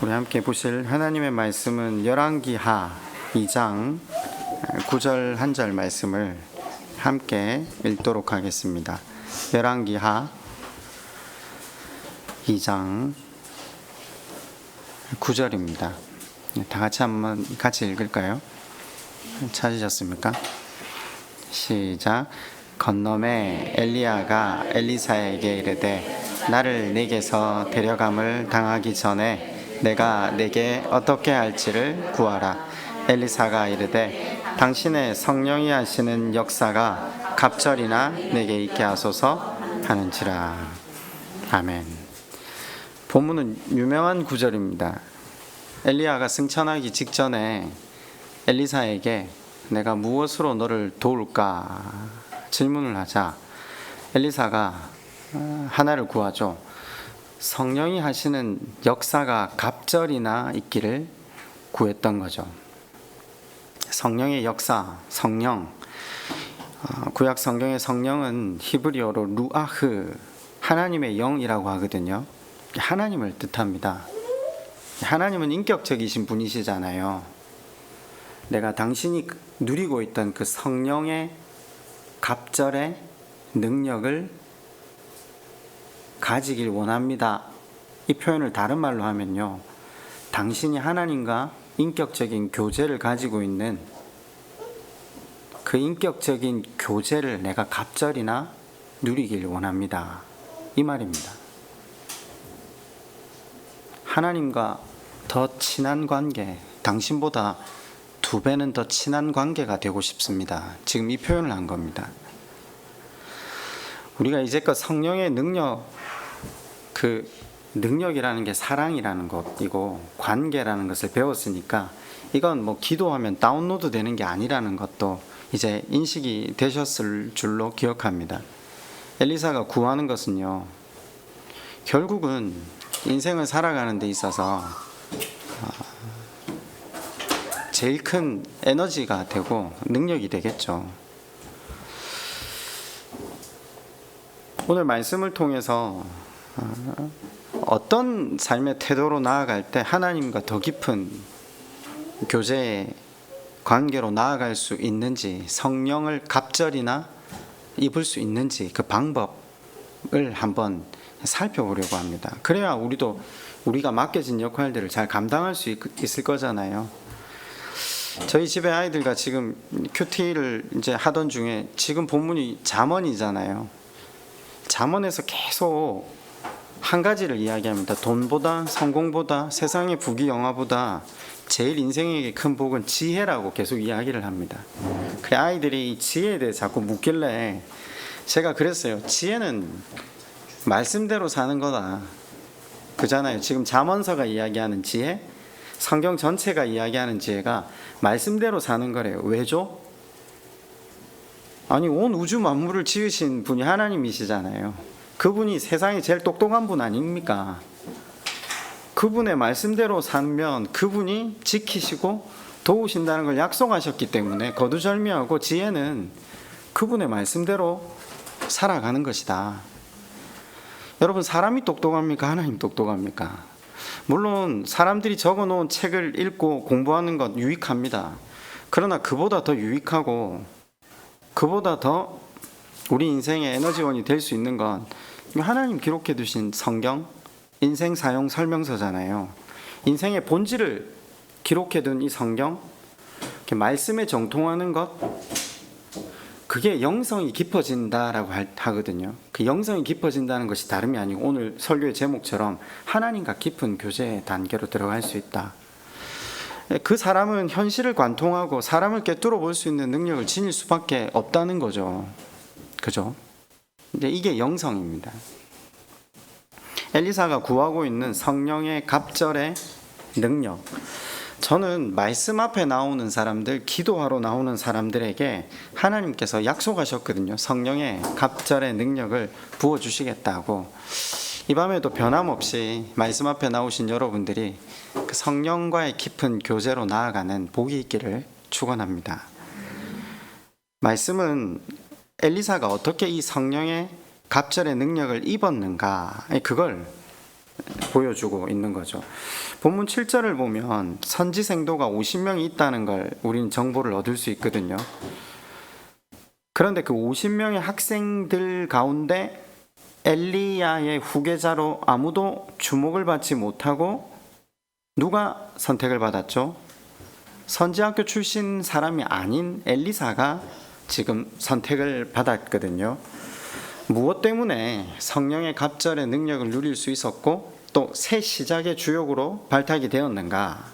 우리 함께 보실 하나님의 말씀은 열왕기하 2장 9절 한 절 말씀을 함께 읽도록 하겠습니다. 열왕기하 2장 9절입니다. 다 같이 한번 같이 읽을까요? 찾으셨습니까? 시작. 건너매 엘리야가 엘리사에게 이르되 나를 네게서 데려감을 당하기 전에 내가 네게 어떻게 할지를 구하라. 엘리사가 이르되 당신의 성령이 하시는 역사가 갑절이나 내게 있게 하소서 하는지라. 아멘. 본문은 유명한 구절입니다. 엘리야가 승천하기 직전에 엘리사에게 내가 무엇으로 너를 도울까 질문을 하자 엘리사가 하나를 구하죠. 성령이 하시는 역사가 갑절이나 있기를 구했던 거죠. 성령의 역사, 성령. 구약 성경의 성령은 히브리어로 루아흐, 하나님의 영이라고 하거든요. 하나님을 뜻합니다. 하나님은 인격적이신 분이시잖아요. 내가 당신이 누리고 있던 그 성령의 갑절의 능력을 가지길 원합니다. 이 표현을 다른 말로 하면요, 당신이 하나님과 인격적인 교제를 가지고 있는 그 인격적인 교제를 내가 갑절이나 누리길 원합니다. 이 말입니다. 하나님과 더 친한 관계, 당신보다 2배는 더 친한 관계가 되고 싶습니다. 지금 이 표현을 한 겁니다. 우리가 이제껏 성령의 능력, 그 능력이라는 게 사랑이라는 것이고 관계라는 것을 배웠으니까 이건 뭐 기도하면 다운로드 되는 게 아니라는 것도 이제 인식이 되셨을 줄로 기억합니다. 엘리사가 구하는 것은요, 결국은 인생을 살아가는 데 있어서 제일 큰 에너지가 되고 능력이 되겠죠. 오늘 말씀을 통해서 어떤 삶의 태도로 나아갈 때 하나님과 더 깊은 교제의 관계로 나아갈 수 있는지, 성령을 갑절이나 입을 수 있는지 그 방법을 한번 살펴보려고 합니다. 그래야 우리가 맡겨진 역할들을 잘 감당할 수 있을 거잖아요. 저희 집에 아이들과 지금 큐티를 이제 하던 중에 지금 본문이 잠언이잖아요. 잠언에서 계속 한 가지를 이야기합니다. 돈보다, 성공보다, 세상의 부귀영화보다 제일 인생에게 큰 복은 지혜라고 계속 이야기를 합니다. 그래, 아이들이 이 지혜에 대해 자꾸 묻길래 제가 그랬어요. 지혜는 말씀대로 사는 거다. 그잖아요. 지금 잠언서가 이야기하는 지혜, 성경 전체가 이야기하는 지혜가 말씀대로 사는 거래요. 왜죠? 아니, 온 우주 만물을 지으신 분이 하나님이시잖아요. 그분이 세상에 제일 똑똑한 분 아닙니까? 그분의 말씀대로 살면 그분이 지키시고 도우신다는 걸 약속하셨기 때문에 거두절미하고 지혜는 그분의 말씀대로 살아가는 것이다. 여러분, 사람이 똑똑합니까? 하나님 똑똑합니까? 물론 사람들이 적어놓은 책을 읽고 공부하는 것 유익합니다. 그러나 그보다 더 유익하고 그보다 더 우리 인생의 에너지원이 될 수 있는 건 하나님 기록해 두신 성경, 인생 사용 설명서잖아요. 인생의 본질을 기록해 둔 이 성경, 말씀에 정통하는 것, 그게 영성이 깊어진다라고 하거든요. 그 영성이 깊어진다는 것이 다름이 아니고 오늘 설교의 제목처럼 하나님과 깊은 교제의 단계로 들어갈 수 있다. 그 사람은 현실을 관통하고 사람을 꿰뚫어 볼 수 있는 능력을 지닐 수밖에 없다는 거죠. 그죠? 근데 이게 영성입니다. 엘리사가 구하고 있는 성령의 갑절의 능력. 저는 말씀 앞에 나오는 사람들, 기도하러 나오는 사람들에게 하나님께서 약속하셨거든요. 성령의 갑절의 능력을 부어주시겠다고. 이 밤에도 변함없이 말씀 앞에 나오신 여러분들이 그 성령과의 깊은 교제로 나아가는 복이 있기를 축원합니다. 말씀은 엘리사가 어떻게 이 성령의 갑절의 능력을 입었는가, 그걸 보여주고 있는 거죠. 본문 7절을 보면 선지 생도가 50명이 있다는 걸 우리는 정보를 얻을 수 있거든요. 그런데 그 50명의 학생들 가운데 엘리야의 후계자로 아무도 주목을 받지 못하고 누가 선택을 받았죠? 선지학교 출신 사람이 아닌 엘리사가 지금 선택을 받았거든요. 무엇 때문에 성령의 갑절의 능력을 누릴 수 있었고 또 새 시작의 주역으로 발탁이 되었는가?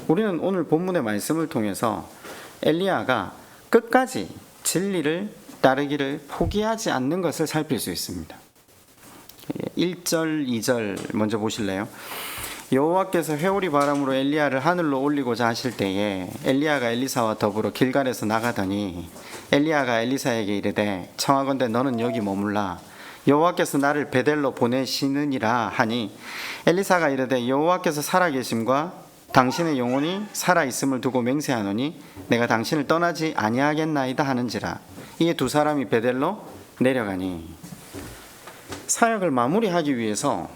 우리는 오늘 본문의 말씀을 통해서 엘리야가 끝까지 진리를 따르기를 포기하지 않는 것을 살필 수 있습니다. 1절, 2절 먼저 보실래요? 여호와께서 회오리 바람으로 엘리야를 하늘로 올리고자 하실 때에 엘리야가 엘리사와 더불어 길갈에서 나가더니 엘리야가 엘리사에게 이르되 청하건대 너는 여기 머물라 여호와께서 나를 베델로 보내시느니라 하니 엘리사가 이르되 여호와께서 살아계심과 당신의 영혼이 살아있음을 두고 맹세하노니 내가 당신을 떠나지 아니하겠나이다 하는지라. 이에 두 사람이 베델로 내려가니 사역을 마무리하기 위해서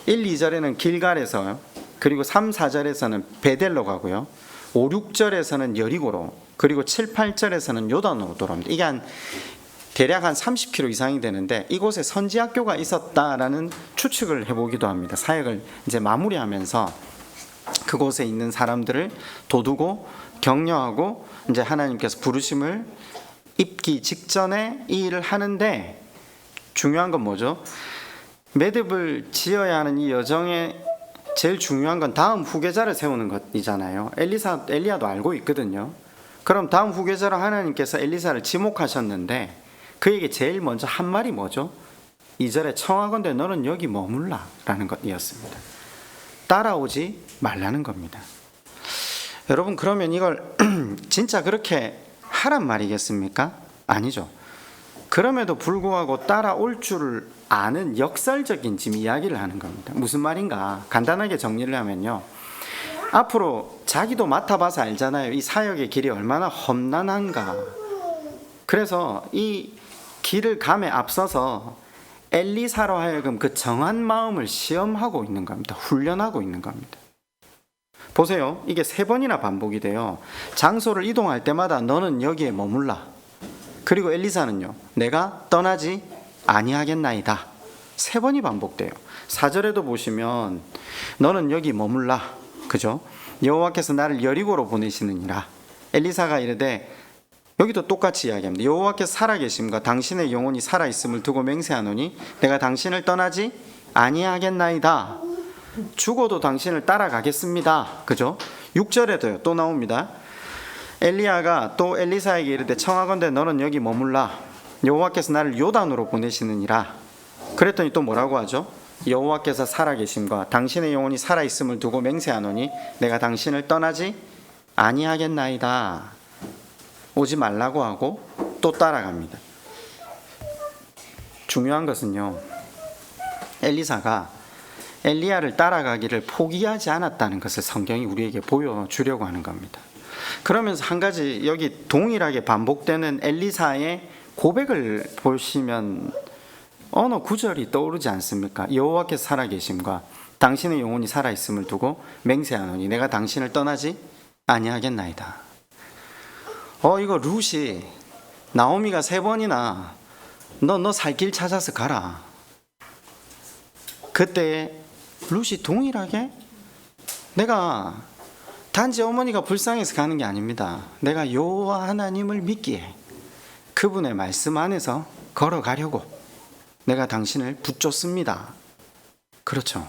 1, 2절에는 길갈에서 그리고 3, 4절에서는 베델로 가고요. 5, 6절에서는 여리고로 그리고 7, 8절에서는 요단으로 돌아옵니다. 이게 대략 한 30km 이상이 되는데 이곳에 선지학교가 있었다라는 추측을 해보기도 합니다. 사역을 이제 마무리하면서 그곳에 있는 사람들을 도두고 격려하고 이제 하나님께서 부르심을 입기 직전에 이 일을 하는데 중요한 건 뭐죠? 매듭을 지어야 하는 이 여정에 제일 중요한 건 다음 후계자를 세우는 것이잖아요. 엘리야도 알고 있거든요. 그럼 다음 후계자로 하나님께서 엘리사를 지목하셨는데 그에게 제일 먼저 한 말이 뭐죠? 2절에 청하건대 너는 여기 머물라 라는 것이었습니다. 따라오지 말라는 겁니다. 여러분 그러면 이걸 진짜 그렇게 하란 말이겠습니까? 아니죠. 그럼에도 불구하고 따라올 줄을 아는 역설적인 지금 이야기를 하는 겁니다. 무슨 말인가? 간단하게 정리를 하면요. 앞으로 자기도 맡아봐서 알잖아요. 이 사역의 길이 얼마나 험난한가. 그래서 이 길을 감에 앞서서 엘리사로 하여금 그 정한 마음을 시험하고 있는 겁니다. 훈련하고 있는 겁니다. 보세요. 이게 3번이나 반복이 돼요. 장소를 이동할 때마다 너는 여기에 머물라. 그리고 엘리사는요. 내가 떠나지 아니하겠나이다. 3번이 반복돼요. 4절에도 보시면 너는 여기 머물라. 그죠? 여호와께서 나를 여리고로 보내시느니라. 엘리사가 이르되 여기도 똑같이 이야기합니다. 여호와께서 살아계심과 당신의 영혼이 살아있음을 두고 맹세하노니 내가 당신을 떠나지 아니하겠나이다. 죽어도 당신을 따라가겠습니다. 그죠? 6절에도요. 또 나옵니다. 엘리야가 또 엘리사에게 이르되 청하건대 너는 여기 머물라. 여호와께서 나를 요단으로 보내시느니라. 그랬더니 또 뭐라고 하죠? 여호와께서 살아계심과 당신의 영혼이 살아있음을 두고 맹세하노니 내가 당신을 떠나지 아니하겠나이다. 오지 말라고 하고 또 따라갑니다. 중요한 것은요. 엘리사가 엘리야를 따라가기를 포기하지 않았다는 것을 성경이 우리에게 보여주려고 하는 겁니다. 그러면서 한 가지 여기 동일하게 반복되는 엘리사의 고백을 보시면 어느 구절이 떠오르지 않습니까? 여호와께서 살아계심과 당신의 영혼이 살아있음을 두고 맹세하노니 내가 당신을 떠나지 아니하겠나이다. 이거 룻이 나오미가 3번이나 너 살 길 찾아서 가라. 그때 룻이 동일하게 내가 단지 어머니가 불쌍해서 가는 게 아닙니다. 내가 여호와 하나님을 믿기에 그분의 말씀 안에서 걸어가려고 내가 당신을 붙잡습니다. 그렇죠.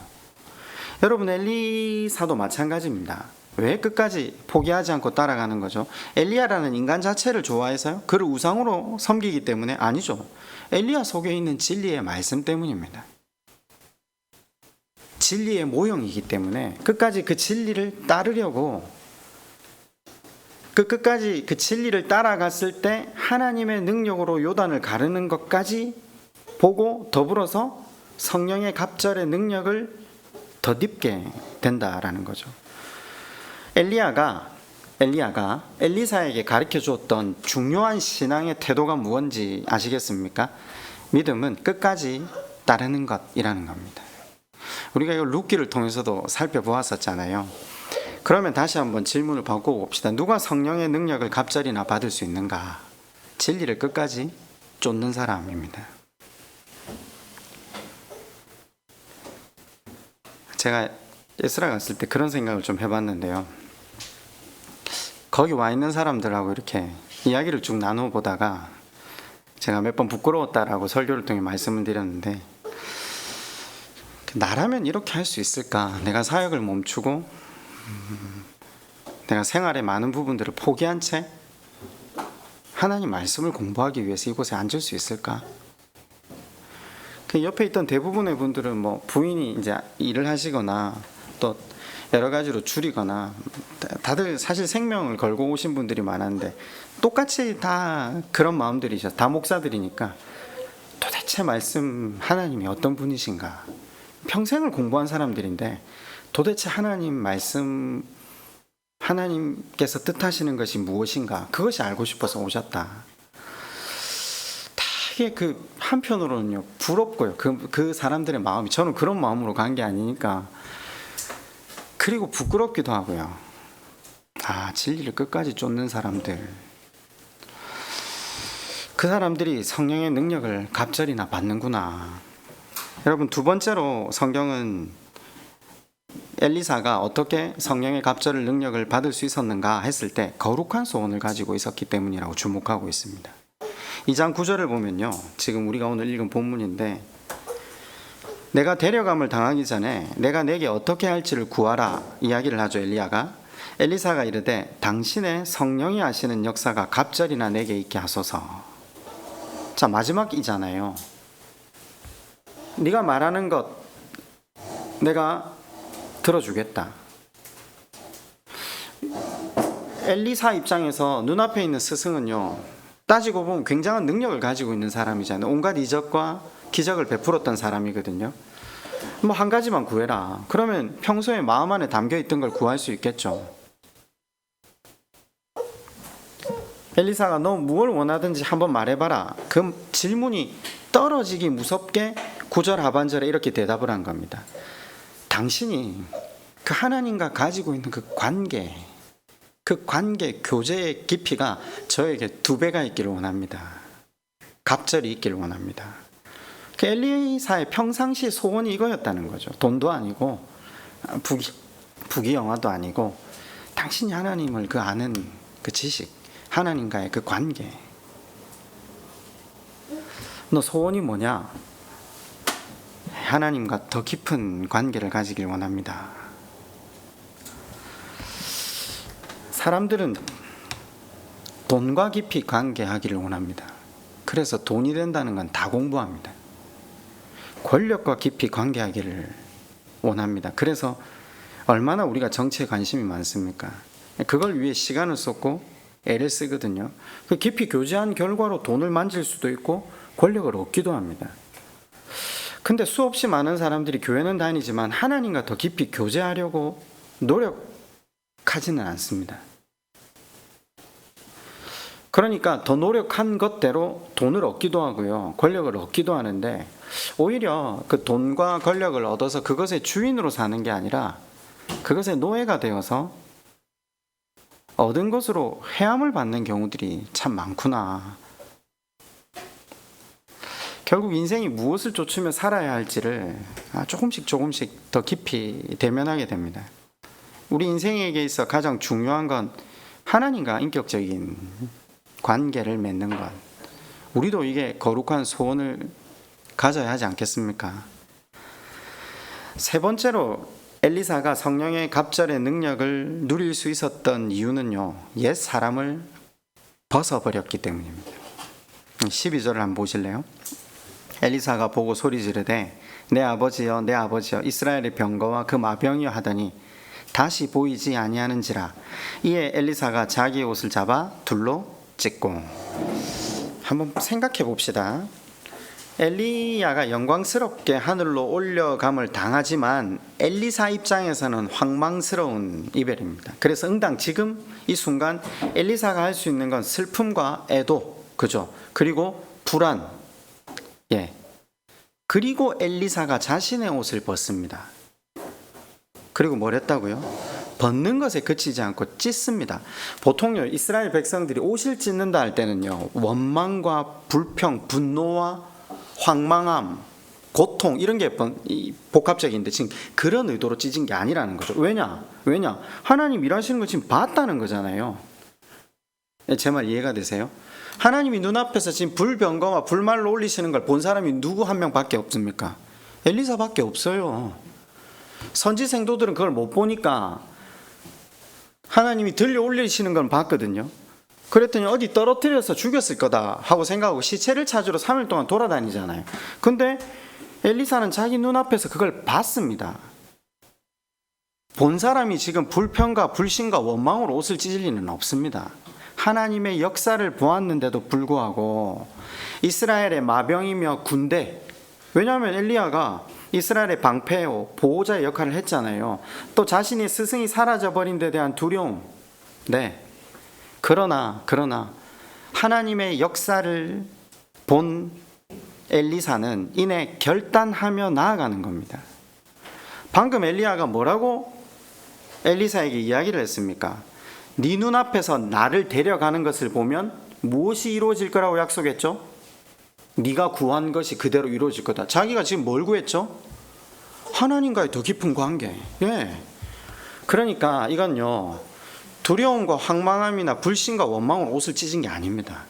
여러분 엘리사도 마찬가지입니다. 왜 끝까지 포기하지 않고 따라가는 거죠? 엘리야라는 인간 자체를 좋아해서요? 그를 우상으로 섬기기 때문에? 아니죠. 엘리야 속에 있는 진리의 말씀 때문입니다. 진리의 모형이기 때문에 끝까지 그 진리를 따르려고 끝까지 그 진리를 따라갔을 때 하나님의 능력으로 요단을 가르는 것까지 보고 더불어서 성령의 갑절의 능력을 덧입게 된다라는 거죠. 엘리야가 엘리사에게 가르쳐 주었던 중요한 신앙의 태도가 무엇인지 아시겠습니까? 믿음은 끝까지 따르는 것이라는 겁니다. 우리가 이걸 룻기를 통해서도 살펴보았었잖아요. 그러면 다시 한번 질문을 바꿔봅시다. 누가 성령의 능력을 갑절이나 받을 수 있는가? 진리를 끝까지 쫓는 사람입니다. 제가 에스라 갔을 때 그런 생각을 좀 해봤는데요. 거기 와 있는 사람들하고 이렇게 이야기를 쭉 나누어 보다가 제가 몇 번 부끄러웠다라고 설교를 통해 말씀을 드렸는데, 나라면 이렇게 할 수 있을까? 내가 사역을 멈추고 내가 생활의 많은 부분들을 포기한 채 하나님 말씀을 공부하기 위해서 이곳에 앉을 수 있을까? 그 옆에 있던 대부분의 분들은 뭐 부인이 이제 일을 하시거나 또 여러 가지로 줄이거나 다들 사실 생명을 걸고 오신 분들이 많았는데 똑같이 다 그런 마음들이죠. 다 목사들이니까 도대체 말씀 하나님이 어떤 분이신가? 평생을 공부한 사람들인데 도대체 하나님 말씀 하나님께서 뜻하시는 것이 무엇인가? 그것이 알고 싶어서 오셨다. 되게 그 한편으로는요 부럽고요. 그 사람들의 마음이, 저는 그런 마음으로 간 게 아니니까, 그리고 부끄럽기도 하고요. 진리를 끝까지 쫓는 사람들, 그 사람들이 성령의 능력을 갑절이나 받는구나. 여러분, 두 번째로 성경은 엘리사가 어떻게 성령의 갑절을 능력을 받을 수 있었는가 했을 때 거룩한 소원을 가지고 있었기 때문이라고 주목하고 있습니다. 2장 9절을 보면요, 지금 우리가 오늘 읽은 본문인데, 내가 데려감을 당하기 전에 내가 내게 어떻게 할지를 구하라 이야기를 하죠. 엘리사가 이르되 당신의 성령이 하시는 역사가 갑절이나 내게 있게 하소서. 자, 마지막이잖아요. 네가 말하는 것 내가 들어주겠다. 엘리사 입장에서 눈앞에 있는 스승은요, 따지고 보면 굉장한 능력을 가지고 있는 사람이잖아요. 온갖 이적과 기적을 베풀었던 사람이거든요. 뭐 한 가지만 구해라. 그러면 평소에 마음 안에 담겨있던 걸 구할 수 있겠죠. 엘리사가 너 무엇을 원하든지 한번 말해봐라. 그 질문이 떨어지기 무섭게 9절 하반절에 이렇게 대답을 한 겁니다. 당신이 그 하나님과 가지고 있는 그 관계 교제의 깊이가 저에게 2배가 있기를 원합니다. 갑절이 있기를 원합니다. 그 엘리사의 평상시 소원이 이거였다는 거죠. 돈도 아니고 부귀영화도 아니고 당신이 하나님을 그 아는 그 지식, 하나님과의 그 관계. 너 소원이 뭐냐? 하나님과 더 깊은 관계를 가지길 원합니다. 사람들은 돈과 깊이 관계하기를 원합니다. 그래서 돈이 된다는 건 다 공부합니다. 권력과 깊이 관계하기를 원합니다. 그래서 얼마나 우리가 정치에 관심이 많습니까? 그걸 위해 시간을 쏟고 애를 쓰거든요. 그 깊이 교제한 결과로 돈을 만질 수도 있고 권력을 얻기도 합니다. 근데 수없이 많은 사람들이 교회는 다니지만 하나님과 더 깊이 교제하려고 노력하지는 않습니다. 그러니까 더 노력한 것대로 돈을 얻기도 하고요, 권력을 얻기도 하는데, 오히려 그 돈과 권력을 얻어서 그것의 주인으로 사는 게 아니라 그것의 노예가 되어서 얻은 것으로 해함을 받는 경우들이 참 많구나. 결국 인생이 무엇을 쫓으며 살아야 할지를 조금씩 더 깊이 대면하게 됩니다. 우리 인생에게 있어 가장 중요한 건 하나님과 인격적인 관계를 맺는 것. 우리도 이게 거룩한 소원을 가져야 하지 않겠습니까? 세 번째로 엘리사가 성령의 갑절의 능력을 누릴 수 있었던 이유는요, 옛 사람을 벗어버렸기 때문입니다. 12절을 한번 보실래요? 엘리사가 보고 소리 지르되 내 아버지여 내 아버지여 이스라엘의 병거와 그 마병이여 하더니 다시 보이지 아니하는지라. 이에 엘리사가 자기의 옷을 잡아 둘로 찢고. 한번 생각해 봅시다. 엘리야가 영광스럽게 하늘로 올려감을 당하지만 엘리사 입장에서는 황망스러운 이별입니다. 그래서 응당 지금 이 순간 엘리사가 할 수 있는 건 슬픔과 애도, 그죠? 그리고 불안. 그리고 엘리사가 자신의 옷을 벗습니다. 그리고 뭘 했다고요? 벗는 것에 그치지 않고 찢습니다. 보통요, 이스라엘 백성들이 옷을 찢는다 할 때는요, 원망과 불평, 분노와 황망함, 고통 이런 게 복합적인데 지금 그런 의도로 찢은 게 아니라는 거죠. 왜냐? 하나님 일하시는 거 지금 봤다는 거잖아요. 제 말 이해가 되세요? 하나님이 눈앞에서 지금 불병거와 불말로 올리시는 걸 본 사람이 누구 한 명밖에 없습니까? 엘리사밖에 없어요. 선지 생도들은 그걸 못 보니까 하나님이 들려 올리시는 건 봤거든요. 그랬더니 어디 떨어뜨려서 죽였을 거다 하고 생각하고 시체를 찾으러 3일 동안 돌아다니잖아요. 근데 엘리사는 자기 눈앞에서 그걸 봤습니다. 본 사람이 지금 불평과 불신과 원망으로 옷을 찢을 리는 없습니다. 하나님의 역사를 보았는데도 불구하고 이스라엘의 마병이며 군대, 왜냐하면 엘리야가 이스라엘의 방패요 보호자의 역할을 했잖아요. 또 자신의 스승이 사라져버린 데 대한 두려움. 네. 그러나 하나님의 역사를 본 엘리사는 이내 결단하며 나아가는 겁니다. 방금 엘리야가 뭐라고 엘리사에게 이야기를 했습니까? 네 눈앞에서 나를 데려가는 것을 보면 무엇이 이루어질 거라고 약속했죠? 네가 구한 것이 그대로 이루어질 거다. 자기가 지금 뭘 구했죠? 하나님과의 더 깊은 관계. 예. 그러니까 이건요, 두려움과 황망함이나 불신과 원망으로 옷을 찢은 게 아닙니다.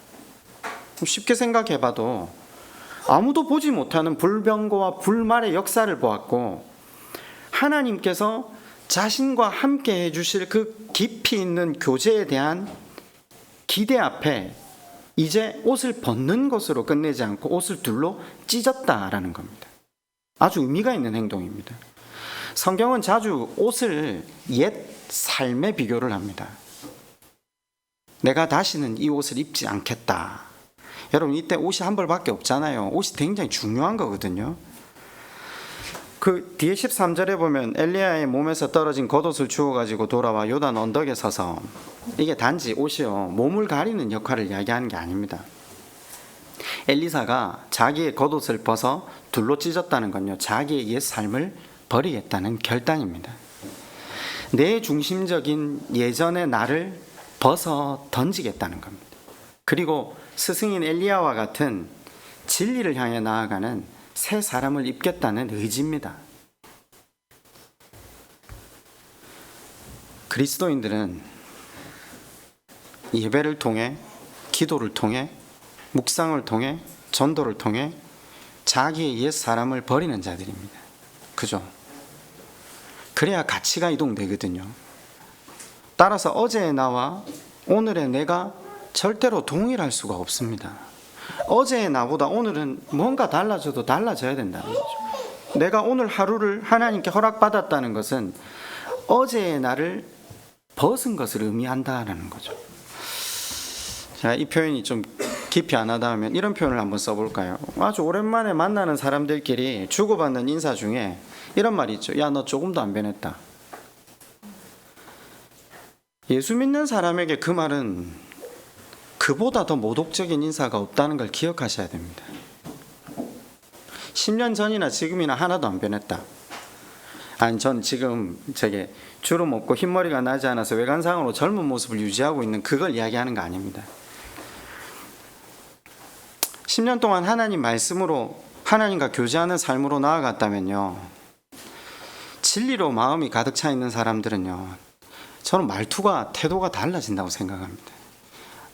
쉽게 생각해봐도 아무도 보지 못하는 불병거와 불말의 역사를 보았고 하나님께서 자신과 함께 해주실 그 깊이 있는 교제에 대한 기대 앞에 이제 옷을 벗는 것으로 끝내지 않고 옷을 둘로 찢었다라는 겁니다. 아주 의미가 있는 행동입니다. 성경은 자주 옷을 옛 삶에 비교를 합니다. 내가 다시는 이 옷을 입지 않겠다. 여러분, 이때 옷이 한 벌밖에 없잖아요. 옷이 굉장히 중요한 거거든요. 그 뒤에 13절에 보면 엘리야의 몸에서 떨어진 겉옷을 주워가지고 돌아와 요단 언덕에 서서, 이게 단지 옷이요 몸을 가리는 역할을 이야기하는 게 아닙니다. 엘리사가 자기의 겉옷을 벗어 둘로 찢었다는 건요, 자기의 옛 삶을 버리겠다는 결단입니다. 내 중심적인 예전의 나를 벗어 던지겠다는 겁니다. 그리고 스승인 엘리야와 같은 진리를 향해 나아가는 새 사람을 입겠다는 의지입니다. 그리스도인들은 예배를 통해, 기도를 통해, 묵상을 통해, 전도를 통해 자기의 옛 사람을 버리는 자들입니다. 그죠? 그래야 가치가 이동되거든요. 따라서 어제의 나와 오늘의 내가 절대로 동일할 수가 없습니다. 어제의 나보다 오늘은 뭔가 달라져도 달라져야 된다는 거죠. 내가 오늘 하루를 하나님께 허락받았다는 것은 어제의 나를 벗은 것을 의미한다는 거죠. 자, 이 표현이 좀 깊이 안 하다 하면 이런 표현을 한번 써볼까요? 아주 오랜만에 만나는 사람들끼리 주고받는 인사 중에 이런 말이 있죠. 야, 너 조금도 안 변했다. 예수 믿는 사람에게 그 말은 그보다 더 모독적인 인사가 없다는 걸 기억하셔야 됩니다. 10년 전이나 지금이나 하나도 안 변했다. 아니, 전 지금 주름 없고 흰머리가 나지 않아서 외관상으로 젊은 모습을 유지하고 있는 그걸 이야기하는 거 아닙니다. 10년 동안 하나님 말씀으로 하나님과 교제하는 삶으로 나아갔다면요, 진리로 마음이 가득 차 있는 사람들은요, 저는 말투가, 태도가 달라진다고 생각합니다.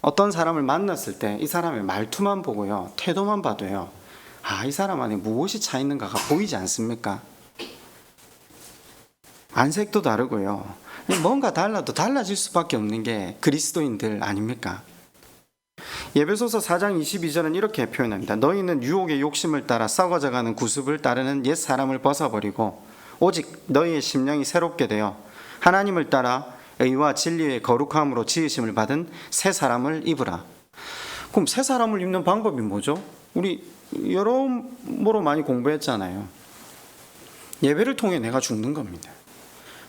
어떤 사람을 만났을 때 이 사람의 말투만 보고요, 태도만 봐도요, 이 사람 안에 무엇이 차 있는가가 보이지 않습니까? 안색도 다르고요, 뭔가 달라도 달라질 수밖에 없는 게 그리스도인들 아닙니까? 예배소서 4장 22절은 이렇게 표현합니다. 너희는 유혹의 욕심을 따라 썩어져가는 구습을 따르는 옛 사람을 벗어버리고 오직 너희의 심령이 새롭게 되어 하나님을 따라 의와 진리의 거룩함으로 지으심을 받은 새 사람을 입으라. 그럼 새 사람을 입는 방법이 뭐죠? 우리 여러모로 많이 공부했잖아요. 예배를 통해 내가 죽는 겁니다.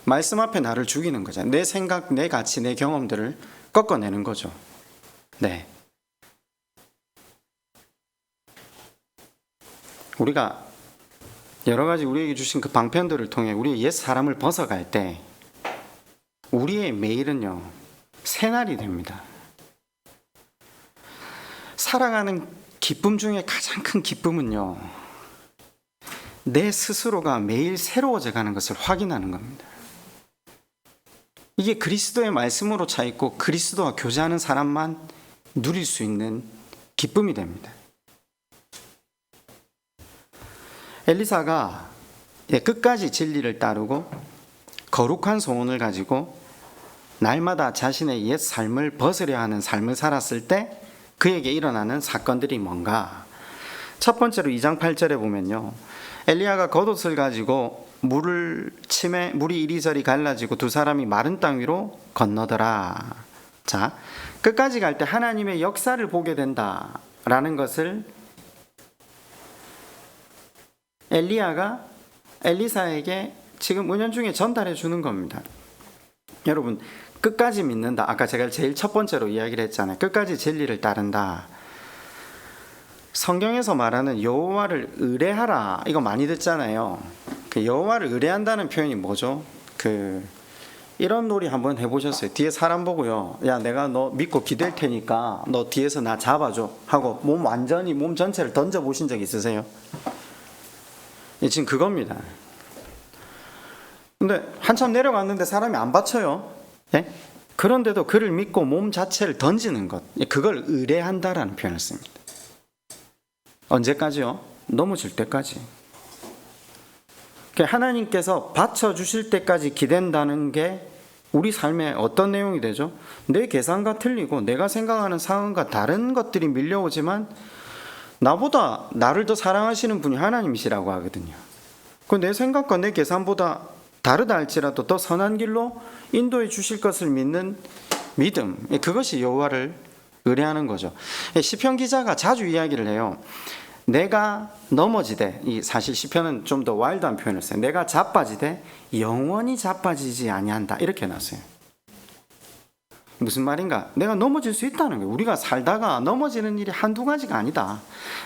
말씀 앞에 나를 죽이는 거죠. 내 생각, 내 가치, 내 경험들을 꺾어내는 거죠. 네. 우리가 여러 가지 우리에게 주신 그 방편들을 통해 우리의 옛 사람을 벗어갈 때 우리의 매일은요 새날이 됩니다. 살아가는 기쁨 중에 가장 큰 기쁨은요 내 스스로가 매일 새로워져 가는 것을 확인하는 겁니다. 이게 그리스도의 말씀으로 차 있고 그리스도와 교제하는 사람만 누릴 수 있는 기쁨이 됩니다. 엘리사가 끝까지 진리를 따르고 거룩한 소원을 가지고 날마다 자신의 옛 삶을 벗으려 하는 삶을 살았을 때 그에게 일어나는 사건들이 뭔가? 첫 번째로 2장 8절에 보면요 엘리야가 겉옷을 가지고 물이 이리저리 갈라지고 두 사람이 마른 땅 위로 건너더라. 자, 끝까지 갈 때 하나님의 역사를 보게 된다라는 것을 엘리야가 엘리사에게 지금 은연중에 전달해 주는 겁니다. 여러분, 끝까지 믿는다. 아까 제가 제일 첫 번째로 이야기를 했잖아요. 끝까지 진리를 따른다. 성경에서 말하는 여호와를 의뢰하라. 이거 많이 듣잖아요. 그 여호와를 의뢰한다는 표현이 뭐죠? 이런 놀이 한번 해보셨어요? 뒤에 사람 보고요. 야, 내가 너 믿고 기댈 테니까 너 뒤에서 나 잡아줘. 하고 몸 전체를 던져보신 적 있으세요? 지금 그겁니다. 근데 한참 내려갔는데 사람이 안 받쳐요. 예? 그런데도 그를 믿고 몸 자체를 던지는 것. 그걸 의뢰한다라는 표현을 씁니다. 언제까지요? 넘어질 때까지. 하나님께서 받쳐주실 때까지 기댄다는 게 우리 삶에 어떤 내용이 되죠? 내 계산과 틀리고 내가 생각하는 상황과 다른 것들이 밀려오지만 나보다 나를 더 사랑하시는 분이 하나님이시라고 하거든요. 내 생각과 내 계산보다 다르다 할지라도 더 선한 길로 인도해 주실 것을 믿는 믿음, 그것이 여호와를 의뢰하는 거죠. 시편 기자가 자주 이야기를 해요. 내가 넘어지되, 사실 시편은 좀 더 와일드한 표현을 써요. 내가 자빠지되 영원히 자빠지지 아니한다, 이렇게 해놨어요. 무슨 말인가? 내가 넘어질 수 있다는 거예요. 우리가 살다가 넘어지는 일이 한두 가지가 아니다.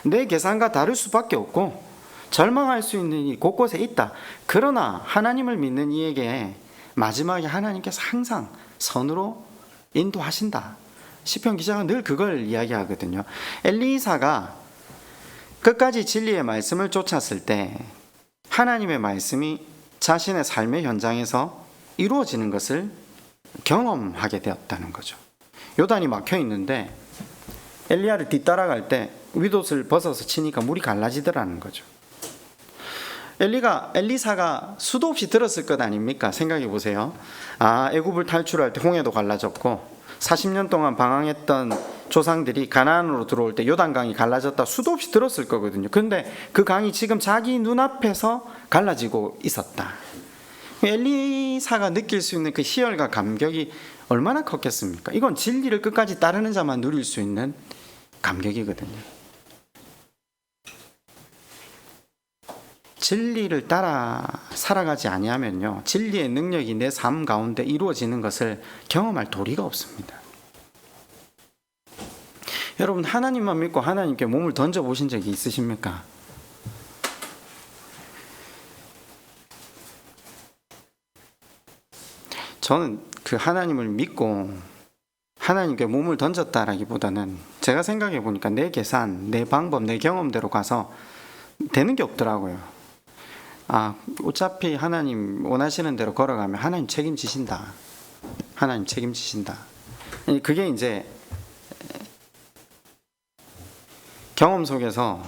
내 계산과 다를 수밖에 없고 절망할 수 있는 일이 곳곳에 있다. 그러나 하나님을 믿는 이에게 마지막에 하나님께서 항상 선으로 인도하신다. 시편 기자가 늘 그걸 이야기하거든요. 엘리사가 끝까지 진리의 말씀을 쫓았을 때 하나님의 말씀이 자신의 삶의 현장에서 이루어지는 것을 경험하게 되었다는 거죠. 요단이 막혀 있는데 엘리야를 뒤따라갈 때 윗옷을 벗어서 치니까 물이 갈라지더라는 거죠. 엘리사가 수도 없이 들었을 것 아닙니까? 생각해 보세요. 애굽을 탈출할 때 홍해도 갈라졌고 40년 동안 방황했던 조상들이 가나안으로 들어올 때 요단강이 갈라졌다 수도 없이 들었을 거거든요. 근데 그 강이 지금 자기 눈앞에서 갈라지고 있었다. 엘리사가 느낄 수 있는 그 희열과 감격이 얼마나 컸겠습니까? 이건 진리를 끝까지 따르는 자만 누릴 수 있는 감격이거든요. 진리를 따라 살아가지 아니하면요, 진리의 능력이 내 삶 가운데 이루어지는 것을 경험할 도리가 없습니다. 여러분, 하나님만 믿고 하나님께 몸을 던져보신 적이 있으십니까? 저는 그 하나님을 믿고 하나님께 몸을 던졌다라기보다는 제가 생각해 보니까 내 계산, 내 방법, 내 경험대로 가서 되는 게 없더라고요. 어차피 하나님 원하시는 대로 걸어가면 하나님 책임지신다. 하나님 책임지신다. 그게 이제 경험 속에서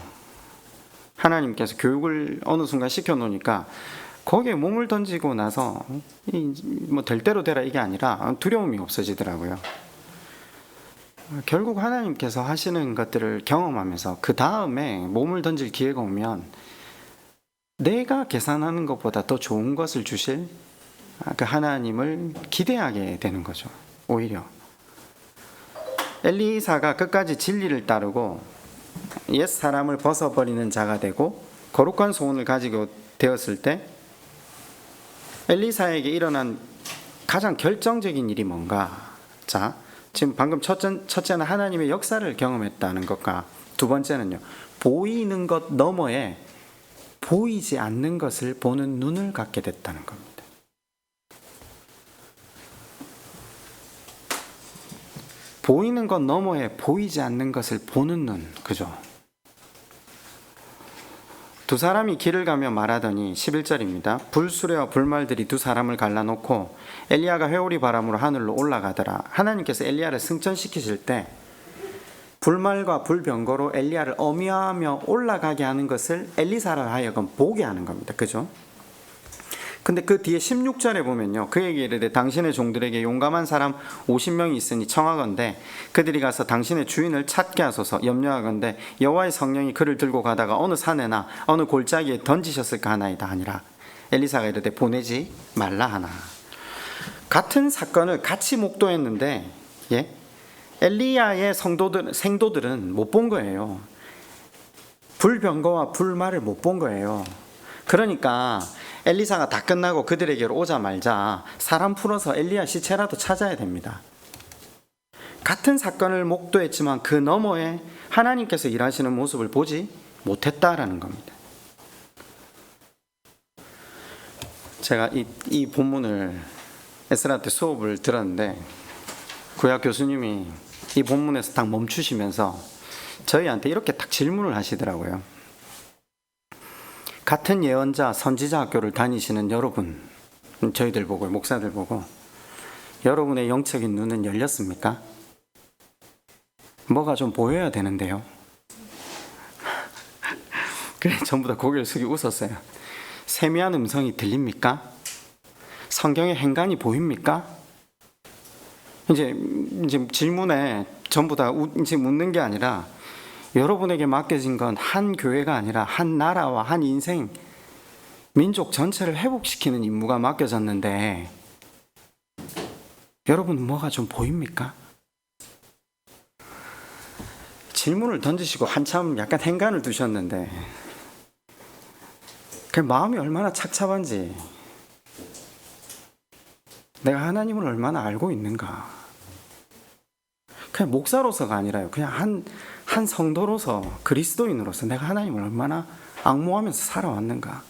하나님께서 교육을 어느 순간 시켜놓으니까 거기에 몸을 던지고 나서 될 대로 되라 이게 아니라 두려움이 없어지더라고요. 결국 하나님께서 하시는 것들을 경험하면서 그 다음에 몸을 던질 기회가 오면 내가 계산하는 것보다 더 좋은 것을 주실 그 하나님을 기대하게 되는 거죠. 오히려 엘리사가 끝까지 진리를 따르고 옛 사람을 벗어버리는 자가 되고 거룩한 소원을 가지고 되었을 때 엘리사에게 일어난 가장 결정적인 일이 뭔가? 자, 지금 방금 첫째는 하나님의 역사를 경험했다는 것과 두 번째는요, 보이는 것 너머에 보이지 않는 것을 보는 눈을 갖게 됐다는 겁니다. 보이는 것 너머에 보이지 않는 것을 보는 눈, 그죠? 두 사람이 길을 가며 말하더니 11절입니다. 불수레와 불말들이 두 사람을 갈라놓고 엘리야가 회오리 바람으로 하늘로 올라가더라. 하나님께서 엘리야를 승천시키실 때 불말과 불병거로 엘리야를 어미하며 올라가게 하는 것을 엘리사를 하여금 보게 하는 겁니다. 그죠? 근데 그 뒤에 16절에 보면요, 그에게 이르되 당신의 종들에게 용감한 사람 50명이 있으니 청하건대 그들이 가서 당신의 주인을 찾게 하소서. 염려하건대 여호와의 성령이 그를 들고 가다가 어느 산에나 어느 골짜기에 던지셨을까 하나이다 하니라. 엘리사가 이르되 보내지 말라 하나. 같은 사건을 같이 목도했는데 엘리야의 생도들은 못 본 거예요. 불병거와 불말을 못 본 거예요. 그러니까 엘리사가 다 끝나고 그들에게로 오자마자 사람 풀어서 엘리야 시체라도 찾아야 됩니다. 같은 사건을 목도했지만 그 너머에 하나님께서 일하시는 모습을 보지 못했다라는 겁니다. 제가 이 본문을 에스라 때 수업을 들었는데 구약 교수님이 이 본문에서 딱 멈추시면서 저희한테 이렇게 딱 질문을 하시더라고요. 같은 예언자 선지자 학교를 다니시는 여러분, 저희들 보고 목사들 보고 여러분의 영적인 눈은 열렸습니까? 뭐가 좀 보여야 되는데요. 그래 전부 다 고개를 숙이고 웃었어요. 세미한 음성이 들립니까? 성경의 행간이 보입니까? 이제 질문에 전부 다 이제 묻는 게 아니라 여러분에게 맡겨진 건 한 교회가 아니라 한 나라와 한 인생, 민족 전체를 회복시키는 임무가 맡겨졌는데 여러분은 뭐가 좀 보입니까? 질문을 던지시고 한참 약간 행간을 두셨는데 그 마음이 얼마나 착잡한지, 내가 하나님을 얼마나 알고 있는가. 그냥 목사로서가 아니라요, 그냥 한 성도로서, 그리스도인으로서 내가 하나님을 얼마나 앙모하면서 살아왔는가.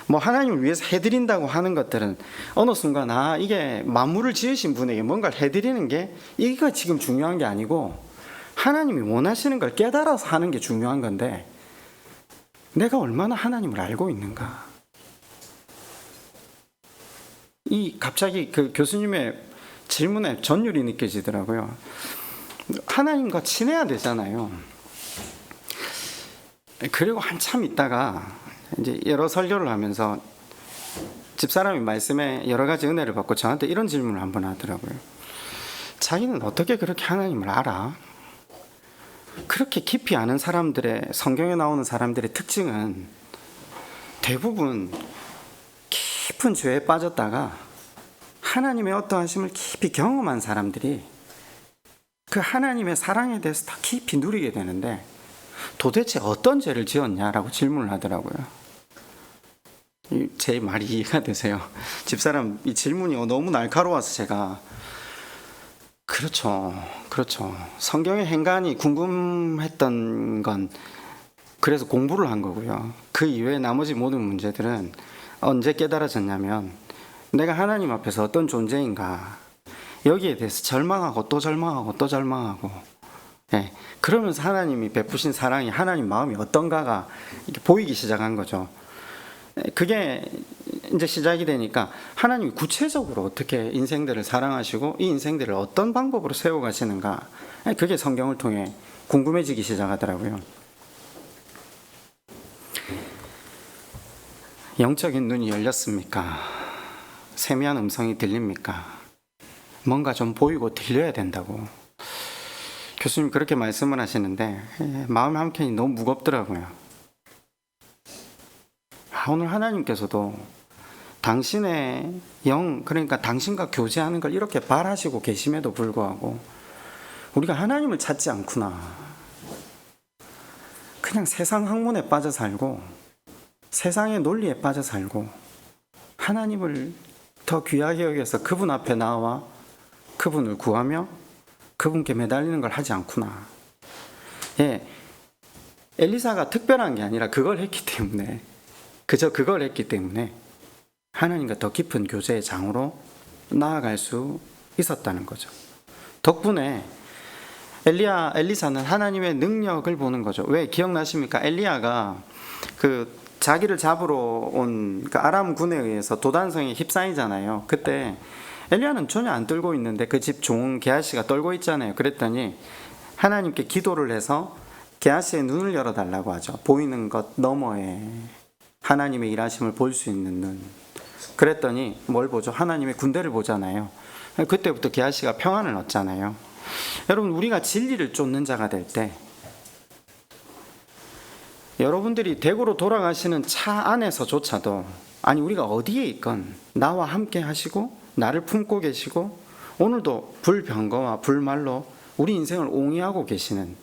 뭐 하나님을 위해서 해드린다고 하는 것들은 어느 순간 이게 만물을 지으신 분에게 뭔가를 해드리는 게 이게 지금 중요한 게 아니고 하나님이 원하시는 걸 깨달아서 하는 게 중요한 건데 내가 얼마나 하나님을 알고 있는가. 갑자기 그 교수님의 질문에 전율이 느껴지더라고요. 하나님과 친해야 되잖아요. 그리고 한참 있다가 이제 여러 설교를 하면서 집사람이 말씀에 여러 가지 은혜를 받고 저한테 이런 질문을 한번 하더라고요. 자기는 어떻게 그렇게 하나님을 알아? 그렇게 깊이 아는 사람들의, 성경에 나오는 사람들의 특징은 대부분 깊은 죄에 빠졌다가 하나님의 어떠하심을 깊이 경험한 사람들이 그 하나님의 사랑에 대해서 더 깊이 누리게 되는데 도대체 어떤 죄를 지었냐라고 질문을 하더라고요. 제 말이 이해가 되세요? 집사람 이 질문이 너무 날카로워서 제가 그렇죠. 성경의 행간이 궁금했던 건 그래서 공부를 한 거고요. 그 이외의 나머지 모든 문제들은 언제 깨달아졌냐면 내가 하나님 앞에서 어떤 존재인가, 여기에 대해서 절망하고 또 절망하고 또 절망하고, 그러면서 하나님이 베푸신 사랑이, 하나님 마음이 어떤가가 이렇게 보이기 시작한 거죠. 그게 이제 시작이 되니까 하나님이 구체적으로 어떻게 인생들을 사랑하시고 이 인생들을 어떤 방법으로 세워가시는가, 그게 성경을 통해 궁금해지기 시작하더라고요. 영적인 눈이 열렸습니까? 세미한 음성이 들립니까? 뭔가 좀 보이고 들려야 된다고 교수님 그렇게 말씀을 하시는데 마음 한켠이 너무 무겁더라고요. 오늘 하나님께서도 당신의 영, 그러니까 당신과 교제하는 걸 이렇게 바라시고 계심에도 불구하고 우리가 하나님을 찾지 않구나. 그냥 세상 학문에 빠져 살고 세상의 논리에 빠져 살고 하나님을 더 귀하게 여겨서 그분 앞에 나와 그분을 구하며 그분께 매달리는 걸 하지 않구나. 엘리사가 특별한 게 아니라 그걸 했기 때문에 그저 그걸 했기 때문에 하나님과 더 깊은 교제의 장으로 나아갈 수 있었다는 거죠. 덕분에 엘리사는 하나님의 능력을 보는 거죠. 왜 기억나십니까? 엘리야가 그 자기를 잡으러 온 그 아람 군에 의해서 도단성에 휩싸이잖아요. 그때 엘리야는 전혀 안 떨고 있는데 그 집 종 게하시가 떨고 있잖아요. 그랬더니 하나님께 기도를 해서 게하시의 눈을 열어달라고 하죠. 보이는 것 너머에 하나님의 일하심을 볼 수 있는 눈. 그랬더니 뭘 보죠? 하나님의 군대를 보잖아요. 그때부터 게하시가 평안을 얻잖아요. 여러분, 우리가 진리를 쫓는 자가 될 때 여러분들이 대구로 돌아가시는 차 안에서조차도, 아니 우리가 어디에 있건 나와 함께 하시고 나를 품고 계시고 오늘도 불병거와 불말로 우리 인생을 옹이하고 계시는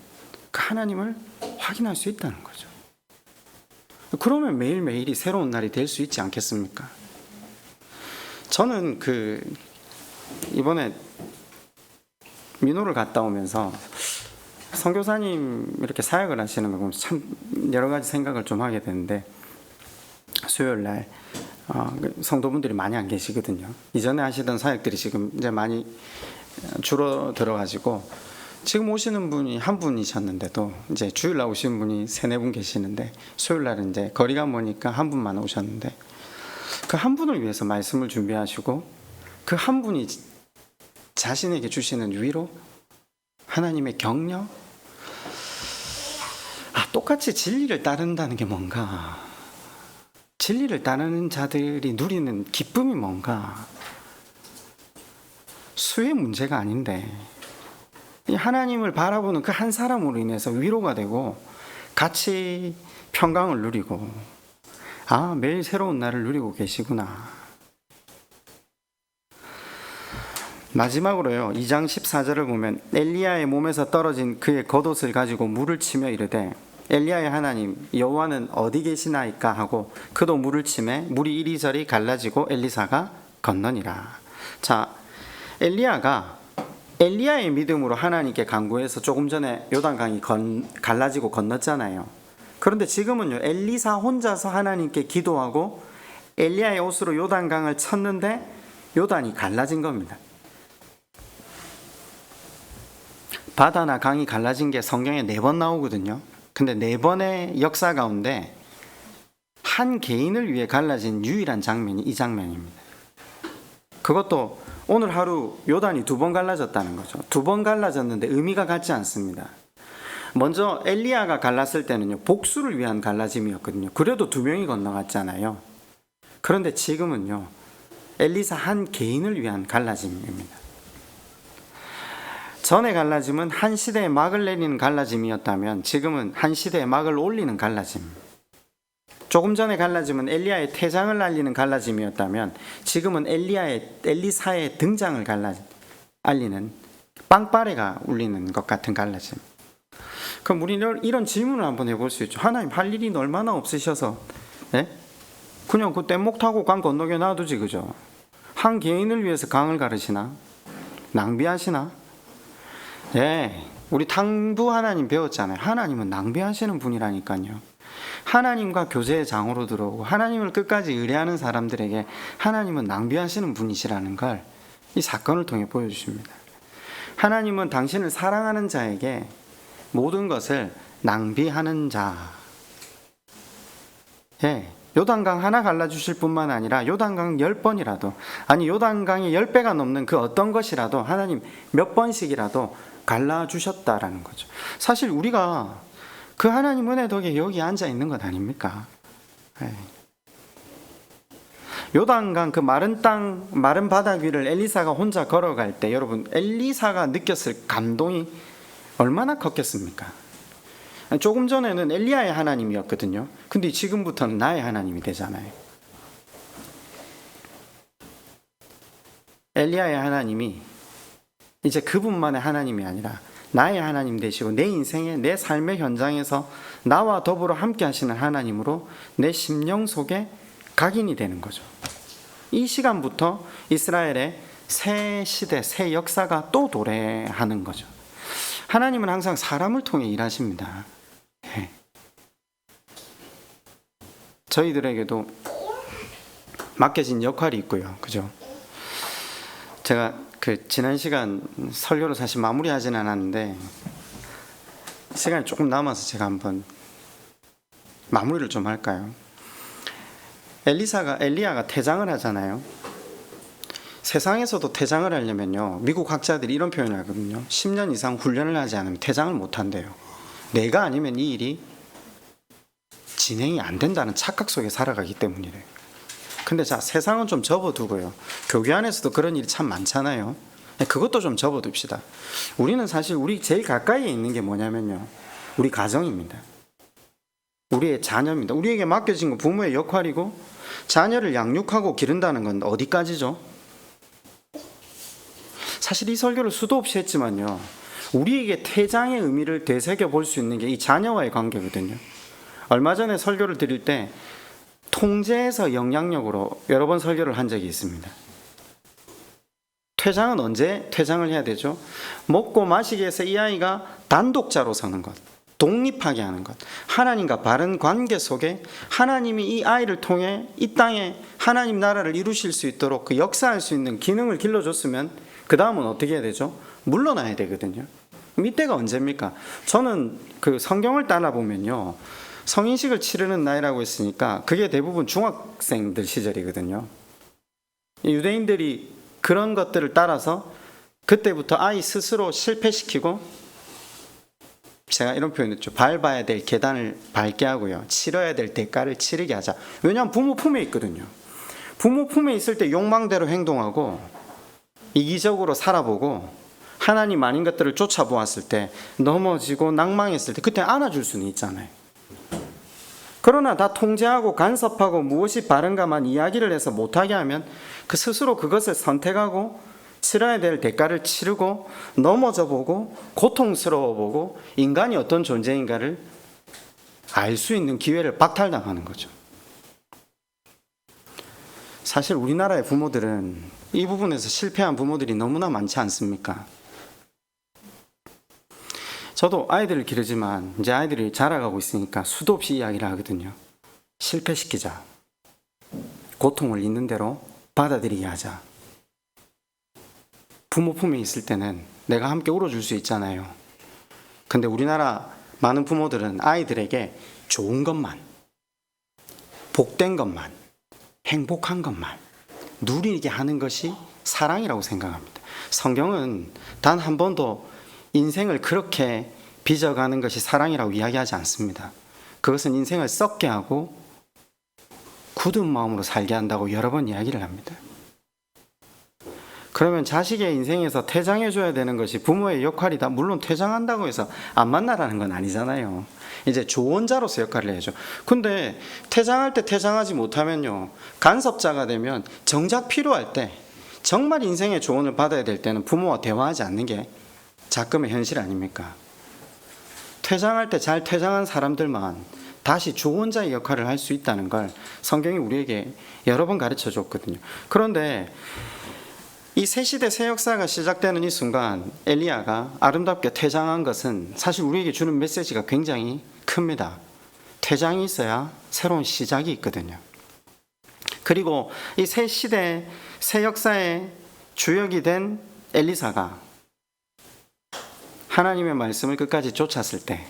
그 하나님을 확인할 수 있다는 거죠. 그러면 매일매일이 새로운 날이 될 수 있지 않겠습니까? 저는 이번에 민호를 갔다 오면서 선교사님 이렇게 사역을 하시는 거 보면 참 여러 가지 생각을 좀 하게 되는데, 수요일 날 성도분들이 많이 안 계시거든요. 이전에 하시던 사역들이 지금 이제 많이 줄어들어가지고 지금 오시는 분이 한 분이셨는데도 이제 주일 날 오시는 분이 3-4분 계시는데, 수요일 날은 이제 거리가 머니까 한 분만 오셨는데, 그 한 분을 위해서 말씀을 준비하시고 그 한 분이 자신에게 주시는 위로, 하나님의 격려, 똑같이 진리를 따른다는 게 뭔가, 진리를 따르는 자들이 누리는 기쁨이 뭔가, 수의 문제가 아닌데 하나님을 바라보는 그 한 사람으로 인해서 위로가 되고 같이 평강을 누리고, 매일 새로운 날을 누리고 계시구나. 마지막으로요, 2장 14절을 보면 엘리야의 몸에서 떨어진 그의 겉옷을 가지고 물을 치며 이르되 엘리야의 하나님 여호와는 어디 계시나이까 하고 그도 물을 치매 물이 이리저리 갈라지고 엘리사가 건너니라. 자, 엘리야가 엘리야의 믿음으로 하나님께 간구해서 조금 전에 요단강이 갈라지고 건넜잖아요. 그런데 지금은요, 엘리사 혼자서 하나님께 기도하고 엘리야의 옷으로 요단강을 쳤는데 요단이 갈라진 겁니다. 바다나 강이 갈라진 게 성경에 4번 나오거든요. 근데 4번의 역사 가운데 한 개인을 위해 갈라진 유일한 장면이 이 장면입니다. 그것도 오늘 하루 요단이 2번 갈라졌다는 거죠. 2번 갈라졌는데 의미가 같지 않습니다. 먼저 엘리야가 갈랐을 때는요, 복수를 위한 갈라짐이었거든요. 그래도 2명이 건너갔잖아요. 그런데 지금은요, 엘리사 한 개인을 위한 갈라짐입니다. 전에 갈라짐은 한 시대의 막을 내리는 갈라짐이었다면 지금은 한 시대의 막을 올리는 갈라짐. 조금 전에 갈라짐은 엘리야의 퇴장을 알리는 갈라짐이었다면 지금은 엘리사의 등장을 알리는 빵빠레가 울리는 것 같은 갈라짐. 그럼 우리는 이런 질문을 한번 해볼 수 있죠. 하나님, 할 일이 얼마나 없으셔서 그냥 그 뗏목 타고 강 건너게 놔두지, 그죠? 한 개인을 위해서 강을 가르시나? 낭비하시나? 우리 탕부 하나님 배웠잖아요. 하나님은 낭비하시는 분이라니까요. 하나님과 교제의 장으로 들어오고 하나님을 끝까지 의뢰하는 사람들에게 하나님은 낭비하시는 분이시라는 걸 이 사건을 통해 보여주십니다. 하나님은 당신을 사랑하는 자에게 모든 것을 낭비하는 자. 요단강 하나 갈라주실 뿐만 아니라 요단강 10번이라도, 아니 요단강의 10배가 넘는 그 어떤 것이라도 하나님 몇 번씩이라도 갈라주셨다라는 거죠. 사실 우리가 그 하나님 은혜 덕에 여기 앉아 있는 것 아닙니까? 요단강 그 마른 땅, 마른 바닥 위를 엘리사가 혼자 걸어갈 때 여러분, 엘리사가 느꼈을 감동이 얼마나 컸겠습니까? 조금 전에는 엘리야의 하나님이었거든요. 근데 지금부터는 나의 하나님이 되잖아요. 엘리야의 하나님이 이제 그분만의 하나님이 아니라 나의 하나님 되시고 내 인생의, 내 삶의 현장에서 나와 더불어 함께 하시는 하나님으로 내 심령 속에 각인이 되는 거죠. 이 시간부터 이스라엘의 새 시대, 새 역사가 또 도래하는 거죠. 하나님은 항상 사람을 통해 일하십니다. 저희들에게도 맡겨진 역할이 있고요. 그죠? 제가 지난 시간 설교를 사실 마무리하진 않았는데 시간이 조금 남아서 제가 한번 마무리를 좀 할까요? 엘리야가 퇴장을 하잖아요. 세상에서도 퇴장을 하려면요, 미국 학자들이 이런 표현을 하거든요. 10년 이상 훈련을 하지 않으면 퇴장을 못 한대요. 내가 아니면 이 일이 진행이 안 된다는 착각 속에 살아가기 때문이래요. 근데 자, 세상은 좀 접어두고요, 교회 안에서도 그런 일이 참 많잖아요. 그것도 좀 접어둡시다. 우리는 사실 우리 제일 가까이에 있는 게 뭐냐면요, 우리 가정입니다. 우리의 자녀입니다. 우리에게 맡겨진 건 부모의 역할이고, 자녀를 양육하고 기른다는 건 어디까지죠? 사실 이 설교를 수도 없이 했지만요, 우리에게 퇴장의 의미를 되새겨 볼 수 있는 게 이 자녀와의 관계거든요. 얼마 전에 설교를 드릴 때 통제에서 영향력으로 여러 번 설교를 한 적이 있습니다. 퇴장은 언제 퇴장을 해야 되죠? 먹고 마시기 위해서 이 아이가 단독자로 서는 것, 독립하게 하는 것, 하나님과 바른 관계 속에 하나님이 이 아이를 통해 이 땅에 하나님 나라를 이루실 수 있도록 그 역사할 수 있는 기능을 길러줬으면 그 다음은 어떻게 해야 되죠? 물러나야 되거든요. 이때가 언제입니까? 저는 성경을 따라 보면요, 성인식을 치르는 나이라고 했으니까 그게 대부분 중학생들 시절이거든요. 유대인들이 그런 것들을 따라서 그때부터 아이 스스로 실패시키고, 제가 이런 표현했죠. 밟아야 될 계단을 밟게 하고요, 치러야 될 대가를 치르게 하자. 왜냐하면 부모 품에 있거든요. 부모 품에 있을 때 욕망대로 행동하고 이기적으로 살아보고 하나님 아닌 것들을 쫓아보았을 때, 넘어지고 낭망했을 때 그때 안아줄 수는 있잖아요. 그러나 다 통제하고 간섭하고 무엇이 바른가만 이야기를 해서 못하게 하면 그 스스로 그것을 선택하고 치러야 될 대가를 치르고 넘어져 보고 고통스러워 보고 인간이 어떤 존재인가를 알 수 있는 기회를 박탈당하는 거죠. 사실 우리나라의 부모들은 이 부분에서 실패한 부모들이 너무나 많지 않습니까? 저도 아이들을 기르지만 이제 아이들이 자라가고 있으니까 수도 없이 이야기를 하거든요. 실패시키자. 고통을 있는 대로 받아들이게 하자. 부모 품에 있을 때는 내가 함께 울어줄 수 있잖아요. 근데 우리나라 많은 부모들은 아이들에게 좋은 것만, 복된 것만, 행복한 것만 누리게 하는 것이 사랑이라고 생각합니다. 성경은 단 한 번도 인생을 그렇게 빚어가는 것이 사랑이라고 이야기하지 않습니다. 그것은 인생을 썩게 하고 굳은 마음으로 살게 한다고 여러 번 이야기를 합니다. 그러면 자식의 인생에서 퇴장해줘야 되는 것이 부모의 역할이다. 물론 퇴장한다고 해서 안 만나라는 건 아니잖아요. 이제 조언자로서 역할을 해야죠. 근데 퇴장할 때 퇴장하지 못하면요, 간섭자가 되면 정작 필요할 때, 정말 인생의 조언을 받아야 될 때는 부모와 대화하지 않는 게 작금의 현실 아닙니까? 퇴장할 때 잘 퇴장한 사람들만 다시 조언자의 역할을 할 수 있다는 걸 성경이 우리에게 여러 번 가르쳐 줬거든요. 그런데 이 새시대 새 역사가 시작되는 이 순간 엘리야가 아름답게 퇴장한 것은 사실 우리에게 주는 메시지가 굉장히 큽니다. 퇴장이 있어야 새로운 시작이 있거든요. 그리고 이 새 시대 새 역사의 주역이 된 엘리사가 하나님의 말씀을 끝까지 쫓았을 때,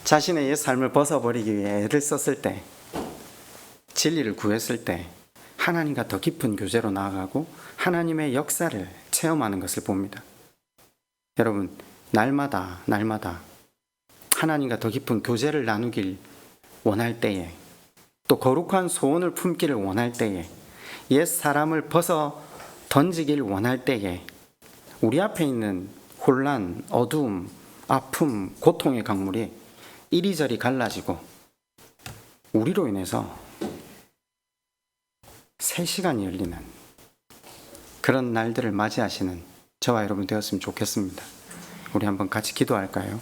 자신의 옛 삶을 벗어버리기 위해 애를 썼을 때, 진리를 구했을 때 하나님과 더 깊은 교제로 나아가고 하나님의 역사를 체험하는 것을 봅니다. 여러분, 날마다 하나님과 더 깊은 교제를 나누길 원할 때에, 또 거룩한 소원을 품기를 원할 때에, 옛 사람을 벗어 던지길 원할 때에 우리 앞에 있는 혼란, 어두움, 아픔, 고통의 강물이 이리저리 갈라지고 우리로 인해서 새 시간이 열리는 그런 날들을 맞이하시는 저와 여러분 되었으면 좋겠습니다. 우리 한번 같이 기도할까요?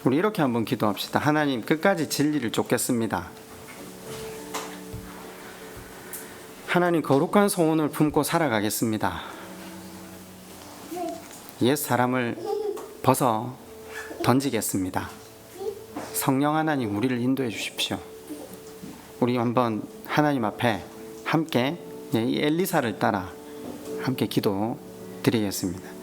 우리 이렇게 한번 기도합시다. 하나님, 끝까지 진리를 쫓겠습니다. 하나님, 거룩한 소원을 품고 살아가겠습니다. 옛 사람을 벗어 던지겠습니다. 성령 하나님 우리를 인도해 주십시오. 우리 한번 하나님 앞에 함께 이 엘리사를 따라 함께 기도 드리겠습니다.